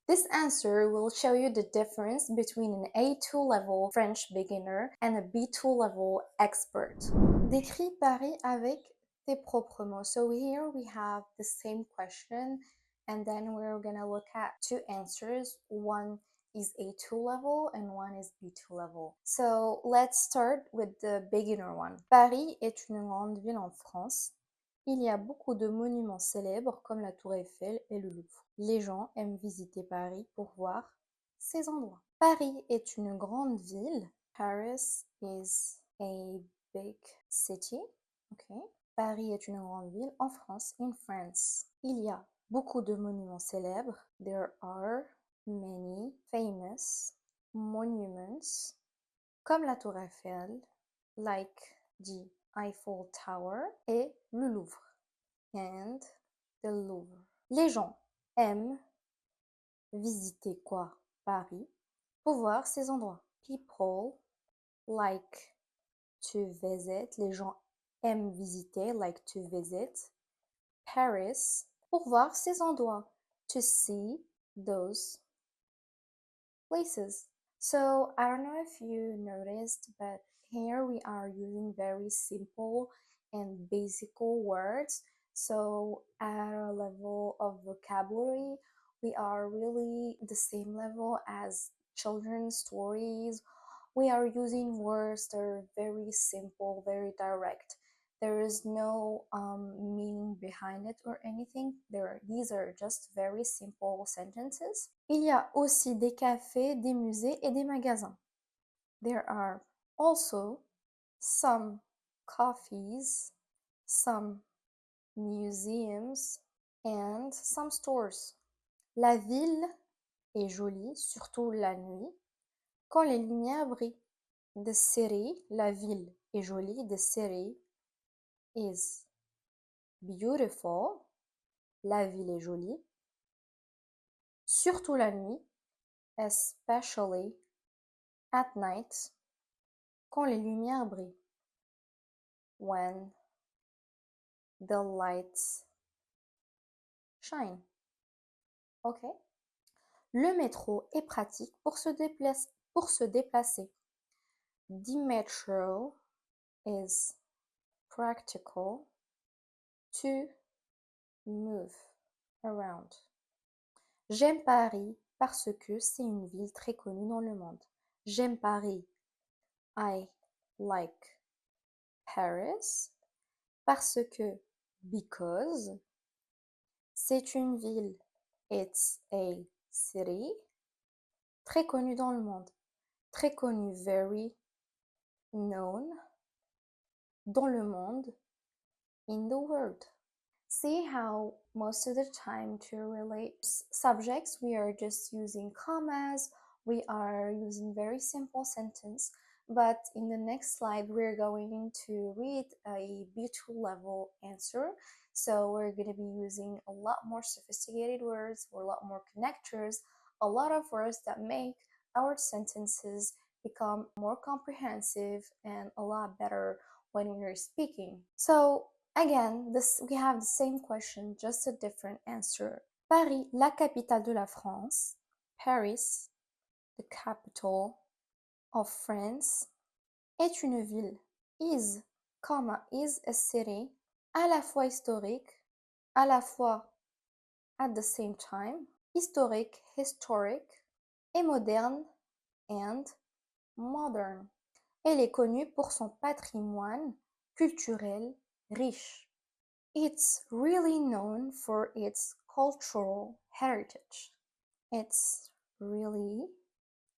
This answer will show you the difference between an A2 level French beginner and a B2 level expert. Décris Paris avec tes propres mots. So here we have the same question, and then we're gonna look at two answers. One is A2 level and one is B2 level. So let's start with the beginner one. Paris est une grande ville en France. Il y a beaucoup de monuments célèbres comme la Tour Eiffel et le Louvre. Les gens aiment visiter Paris pour voir ces endroits. Paris est une grande ville. Paris is a big city. Okay. Paris est une grande ville en France, in France. Il y a beaucoup de monuments célèbres. There are many famous monuments, comme la Tour Eiffel, like the Eiffel Tower, et le Louvre, and the Louvre. Les gens aiment visiter quoi? Paris, pour voir ces endroits. People like to visit. Les gens aiment visiter, like to visit. Paris, pour voir ces endroits. To see those places. So I don't know if you noticed, but here we are using very simple and basic words. So at a level of vocabulary, we are really the same level as children's stories. We are using words that are very simple, very direct. There is no meaning behind it or anything. These are just very simple sentences. Il y a aussi des cafés, des musées et des magasins. There are also some coffees, some museums, and some stores. La ville est jolie, surtout la nuit, quand les lumières brillent. The city, la ville est jolie. The city is beautiful. La ville est jolie. Surtout la nuit, especially at night, quand les lumières brillent. When the lights shine. Ok? Le métro est pratique pour se déplacer. The metro is practical to move around. J'aime Paris parce que c'est une ville très connue dans le monde. J'aime Paris. I like Paris parce que, because, c'est une ville. It's a city. Très connue dans le monde. Très connue, very known. Dans le monde, in the world. See how most of the time to relate subjects we are just using commas, we are using very simple sentence, but in the next slide we're going to read a B2 level answer. So we're going to be using a lot more sophisticated words, or a lot more connectors, a lot of words that make our sentences become more comprehensive and a lot better when we are speaking. So again, we have the same question, just a different answer. Paris, la capitale de la France. Paris, the capital of France, est une ville. Is, is a city, à la fois historique, à la fois at the same time, historique, historic, et moderne, and modern. Elle est connue pour son patrimoine culturel riche. It's really known for its cultural heritage. It's really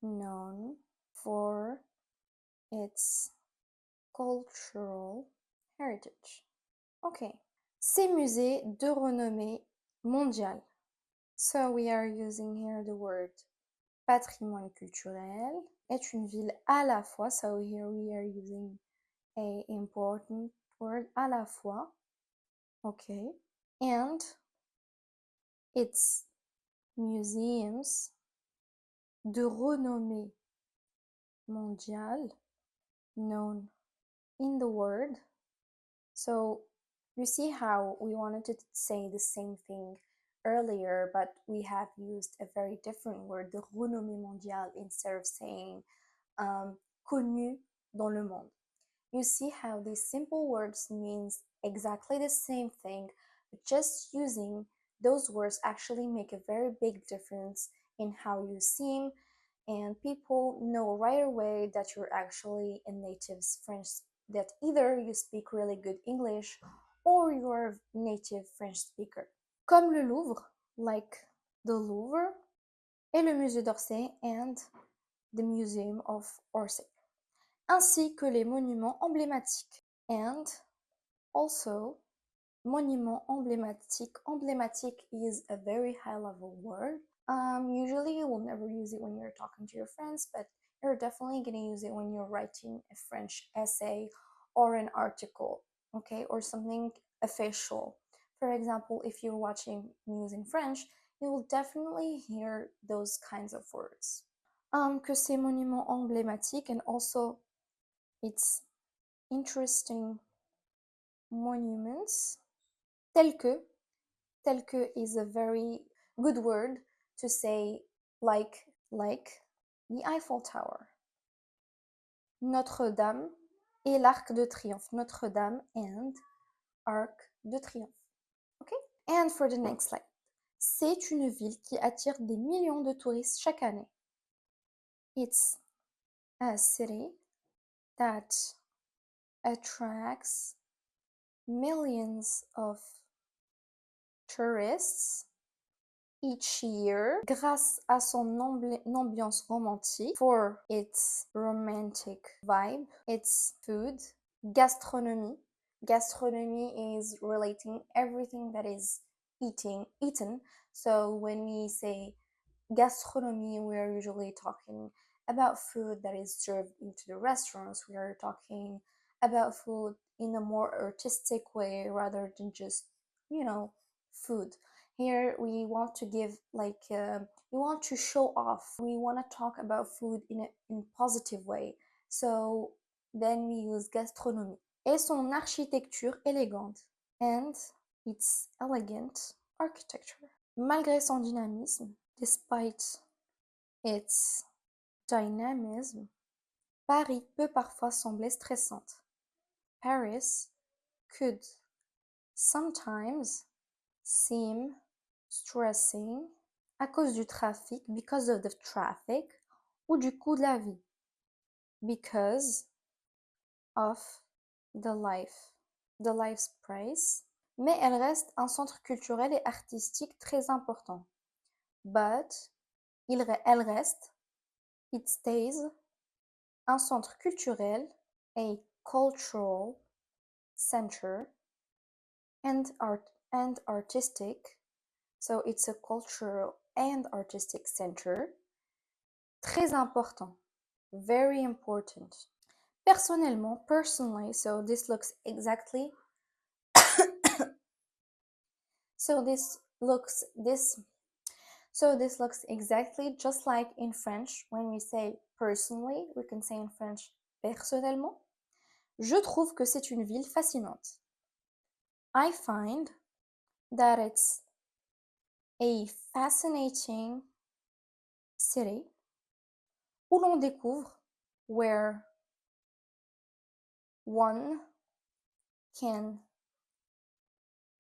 known for its cultural heritage. Okay. Ces musées de renommée mondiale. So we are using here the word patrimoine culturel. Est une ville à la fois. So here we are using a important word, à la fois. Okay. And its museums de renommée mondiale, known in the world. So you see how we wanted to say the same thing earlier, but we have used a very different word, the renommée mondiale, instead of saying connu dans le monde. You see how these simple words means exactly the same thing, but just using those words actually make a very big difference in how you seem, and people know right away that you're actually a native French, that either you speak really good English or you're a native French speaker. Comme le Louvre, like the Louvre, et le musée d'Orsay and the Museum of Orsay, ainsi que les monuments emblématiques. And also, monument emblématique. Emblematic is a very high level word. Usually you will never use it when you're talking to your friends, but you're definitely going to use it when you're writing a French essay or an article, okay, or something official. For example, if you're watching news in French, you will definitely hear those kinds of words. Que ces monuments emblématiques, and also it's interesting monuments, tel que is a very good word to say like the Eiffel Tower, Notre-Dame et l'Arc de Triomphe, Notre-Dame and Arc de Triomphe. Okay? And for the next slide. C'est une ville qui attire des millions de touristes chaque année. It's a city that attracts millions of tourists each year grâce à son ambiance romantique, for its romantic vibe, its food, gastronomy. Gastronomy is relating everything that is eaten. So when we say gastronomy, we are usually talking about food that is served into the restaurants. We are talking about food in a more artistic way rather than just, food. Here we want to give we want to show off. We want to talk about food in a positive way. So then we use gastronomie. Et son architecture élégante. And its elegant architecture. Malgré son dynamisme, despite its dynamism, Paris peut parfois sembler stressante. Paris could sometimes seem stressing à cause du trafic, because of the traffic, ou du coût de la vie, because of the life's price. Mais elle reste un centre culturel et artistique très important. But elle reste, it stays, un centre culturel, a cultural center, and artistic. So it's a cultural and artistic center. Très important. Very important. Personnellement, personally, so this looks exactly this looks exactly just like in French. When we say personally, we can say in French personnellement. Je trouve que c'est une ville fascinante. I find that it's a fascinating city où l'on découvre, where one can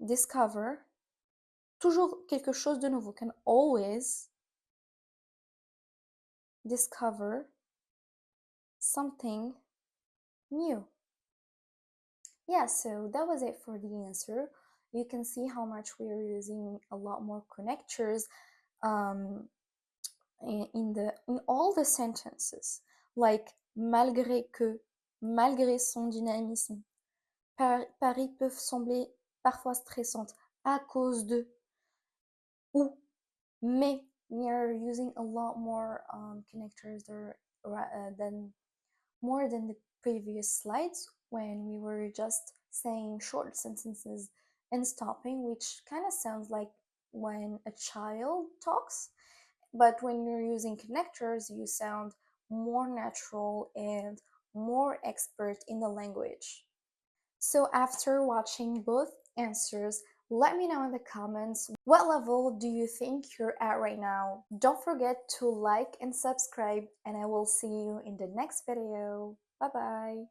discover toujours quelque chose de nouveau, can always discover something new. Yeah, so that was it for the answer. You can see how much we are using a lot more connectors in all the sentences, like malgré que, malgré son dynamisme. Paris peut sembler parfois stressante à cause de, ou, mais. We are using a lot more connectors than the previous slides, when we were just saying short sentences and stopping, which kind of sounds like when a child talks, but when you're using connectors, you sound more natural and more expert in the language. So after watching both answers, Let me know in the comments what level do you think you're at right now. Don't forget to like and subscribe, and I will see you in the next video. Bye bye.